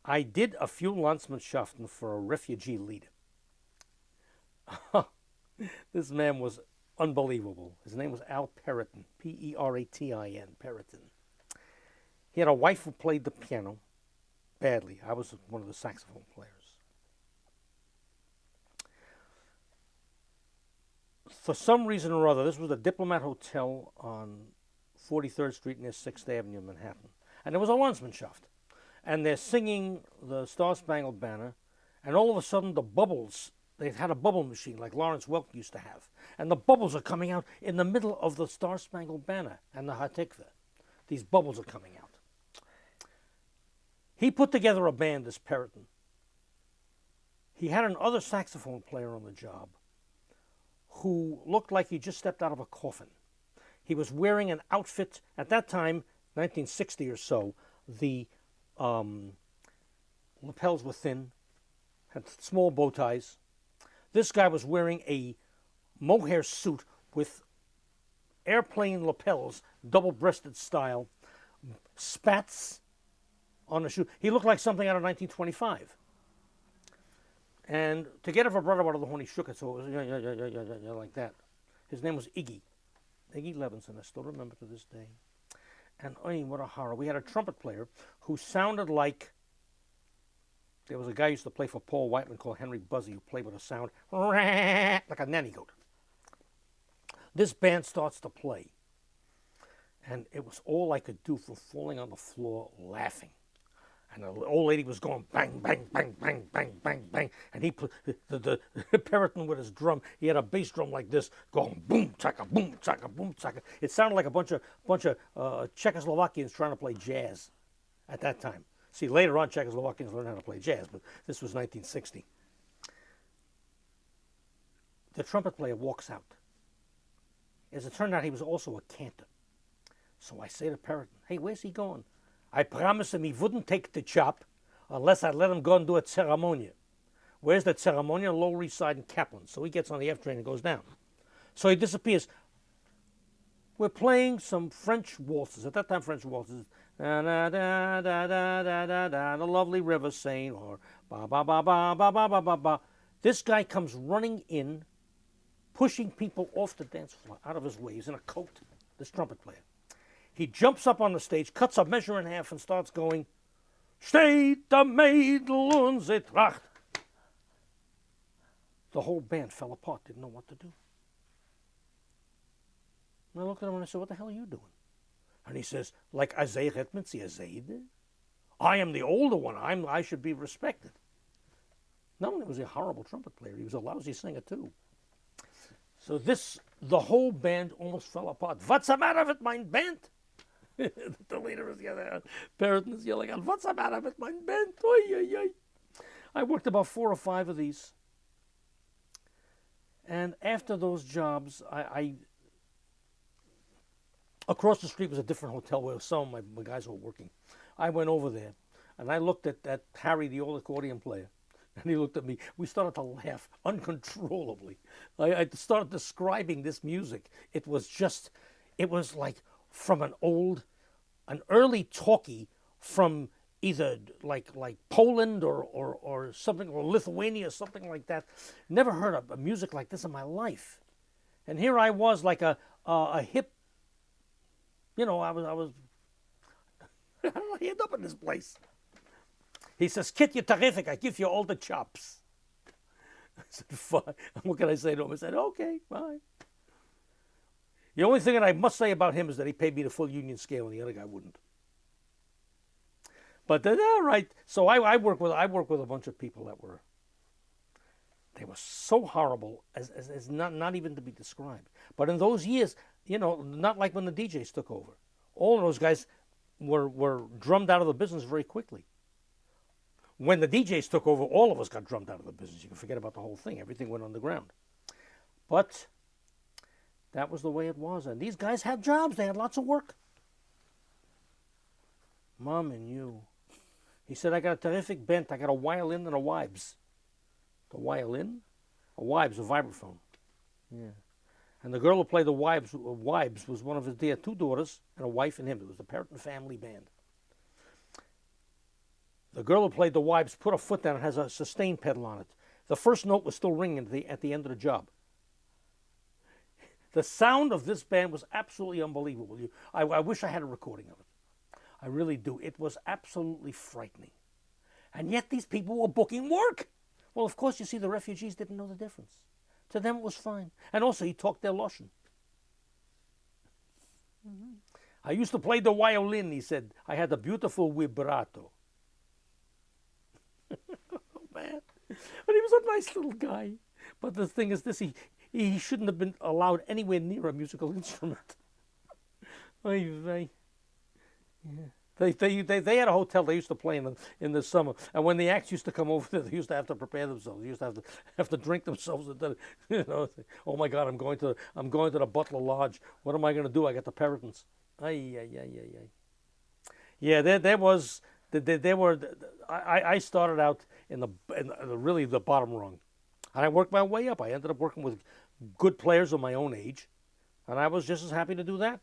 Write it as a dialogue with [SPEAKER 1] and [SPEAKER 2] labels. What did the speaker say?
[SPEAKER 1] I did a few landsmanschaften for a refugee leader. This man was unbelievable. His name was Al Periton, P-E-R-A-T-I-N, Periton. He had a wife who played the piano badly. I was one of the saxophone players. For some reason or other, this was a Diplomat Hotel on 43rd Street near 6th Avenue in Manhattan. And there was a landsmanschaft. And they're singing the Star Spangled Banner, and all of a sudden the bubbles, they had a bubble machine like Lawrence Welk used to have, and the bubbles are coming out in the middle of the Star Spangled Banner and the Hatikva. These bubbles are coming out. He put together a band, this Periton. He had another saxophone player on the job who looked like he just stepped out of a coffin. He was wearing an outfit, at that time, 1960 or so, the lapels were thin, had small bow ties. This guy was wearing a mohair suit with airplane lapels, double-breasted style, spats on the shoe. He looked like something out of 1925. And to get a vibrato out of the horn, he shook it, so it was yeah, like that. His name was Iggy Levinson. I still remember to this day. And oh, what a horror. We had a trumpet player who sounded like, there was a guy who used to play for Paul Whiteman called Henry Buzzy, who played with a sound like a nanny goat. This band starts to play, and it was all I could do from falling on the floor laughing. And the old lady was going bang, bang, bang, bang, bang, bang, bang. And he put the Periton with his drum. He had a bass drum like this, going boom, chaka, boom, chaka, boom, chaka. It sounded like a bunch of Czechoslovakians trying to play jazz at that time. See, later on, Czechoslovakians learned how to play jazz, but this was 1960. The trumpet player walks out. As it turned out, he was also a cantor. So I say to Periton, hey, where's he going? I promised him he wouldn't take the chop unless I let him go and do a ceremonia. Where's the ceremonia? Lower East Side in Kaplan. So he gets on the F train and goes down. So he disappears. We're playing some French waltzes. At that time, French waltzes. Da da da da da da da da. The lovely river Seine, or ba ba ba ba ba ba ba ba ba. This guy comes running in, pushing people off the dance floor out of his way. He's in a coat. This trumpet player. He jumps up on the stage, cuts a measure in half, and starts going, Steht der Mädel und sie tracht. The whole band fell apart, didn't know what to do. And I looked at him and I said, what the hell are you doing? And he says, like Isaiah Hetman, see Isaiah? I am the older one. I should be respected. Not only was he a horrible trumpet player, he was a lousy singer too. So the whole band almost fell apart. What's the matter with my band? The leader is yelling out. Periton is yelling out, what's the matter with my band? Oy, oy, oy. I worked about 4 or 5 of these. And after those jobs, I across the street was a different hotel where some of my guys were working. I went over there, and I looked at Harry, the old accordion player, and he looked at me. We started to laugh uncontrollably. I started describing this music. It was like from an early talkie from either like Poland or something, or Lithuania, something like that. Never heard of a music like this in my life. And here I was like a hip, I was how did I end up in this place? He says, Kit, you're terrific. I give you all the chops. I said, fine. What can I say to him? I said, okay, fine. The only thing that I must say about him is that he paid me the full union scale and the other guy wouldn't. But they're all right. So I work with a bunch of people that were so horrible as not even to be described. But in those years, not like when the DJs took over. All of those guys were drummed out of the business very quickly. When the DJs took over, all of us got drummed out of the business. You can forget about the whole thing. Everything went underground. But that was the way it was. And these guys had jobs. They had lots of work. Mom and you. He said, I got a terrific bent. I got a violin and a wibes. The violin? A wibes, a vibraphone. Yeah. And the girl who played the wibes was one of his dear 2 daughters and a wife and him. It was the Periton family band. The girl who played the wives put her foot down. It has a sustain pedal on it. The first note was still ringing at the end of the job. The sound of this band was absolutely unbelievable. I wish I had a recording of it. I really do. It was absolutely frightening. And yet these people were booking work. Well, of course, you see, the refugees didn't know the difference. To them, it was fine. And also, he talked their Russian. I used to play the violin, he said. I had a beautiful vibrato. Oh, man. But he was a nice little guy. But the thing is this, he shouldn't have been allowed anywhere near a musical instrument. Yeah. They had a hotel they used to play in the summer, and when the acts used to come over there, they used to have to prepare themselves. They used to have to drink themselves. Oh my God, I'm going to the Butler Lodge. What am I going to do? I got the Peritons. Yeah, there were. I started out in the really the bottom rung, and I worked my way up. I ended up working with good players of my own age, and I was just as happy to do that.